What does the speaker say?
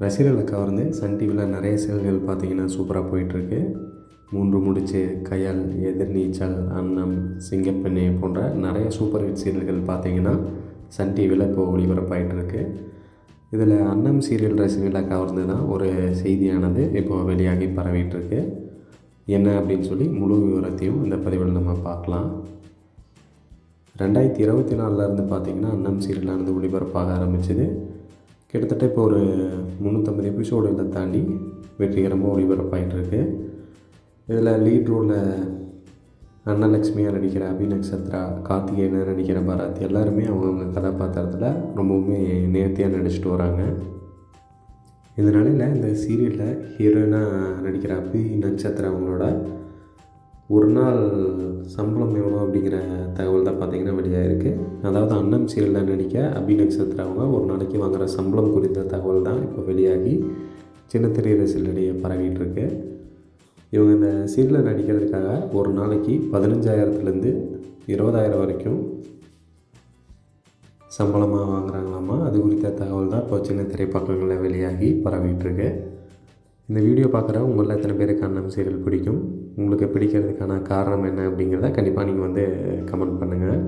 ரசிகர்களை கவர்ந்து சன் டிவியில் நிறைய சீரியல்கள் பார்த்திங்கன்னா சூப்பராக போயிட்டுருக்கு. 3 முடிச்சு, கயல், எதிர்நீச்சல், அன்னம், சிங்கப்பெண்ணே போன்ற நிறைய சூப்பர் ஹிட் சீரியல்கள் பார்த்திங்கன்னா சன் டிவியில் இப்போது ஒளிபரப்பாயிட்டிருக்கு. இதில் அன்னம் சீரியல் ரசிகர்களை கவர்ந்து தான் ஒரு செய்தியானது இப்போது வெளியாகி பரவிட்டுருக்கு. என்ன அப்படின்னு சொல்லி முழு விவரத்தையும் இந்த பதிவில் நம்ம பார்க்கலாம். 2024 பார்த்திங்கன்னா அன்னம் சீரியலானது ஒளிபரப்பாக ஆரம்பிச்சது. கிட்டத்தட்ட இப்போ ஒரு 350 எபிசோடுகளை தாண்டி வெற்றிகரமாக ஒளிபரப்பாயிட்டிருக்கு. இதில் லீட் ரோலில் அன்னலக்ஷ்மியாக நடிக்கிற அபிநக்ஷத்ரா, கார்த்திகேயனாக நடிக்கிற பரத் எல்லாருமே அவங்கவுங்க கதாபாத்திரத்தில் ரொம்பவுமே நேர்த்தியாக நடிச்சிட்டு வராங்க. இதனால இந்த சீரியலில் ஹீரோயினாக நடிக்கிற அபிநக்ஷத்ரா அவங்களோட ஒரு நாள் சம்பளம் எவ்வளோ அப்படிங்கிற தகவல் தான் பார்த்திங்கன்னா வெளியாகிருக்கு. அதாவது அன்னம் சீரியலில் நடிக்க அபிநக்ஷத்ரா அவங்க ஒரு நாளைக்கு வாங்குகிற சம்பளம் குறித்த தகவல் தான் இப்போ வெளியாகி சின்னத்திரை ரசிகர்களிடையே பரவிட்டுருக்கு. இவங்க இந்த சீரியலில் நடிக்கிறதுக்காக ஒரு நாளைக்கு 15,000லேருந்து 20,000 வரைக்கும் சம்பளமாக வாங்குகிறாங்களாமா. அது குறித்த தகவல் தான் இப்போ சின்னத்திரை பக்கங்களில் வெளியாகி பரவிட்டுருக்கு. இந்த வீடியோ பார்க்குற உங்களில் எத்தனை பேருக்கு அன்னம் சீரியல் பிடிக்கும், உங்களுக்கு பிடிக்கிறதுக்கான காரணம் என்ன அப்படிங்கிறத கண்டிப்பாக நீங்கள் கமெண்ட் பண்ணுங்கள்.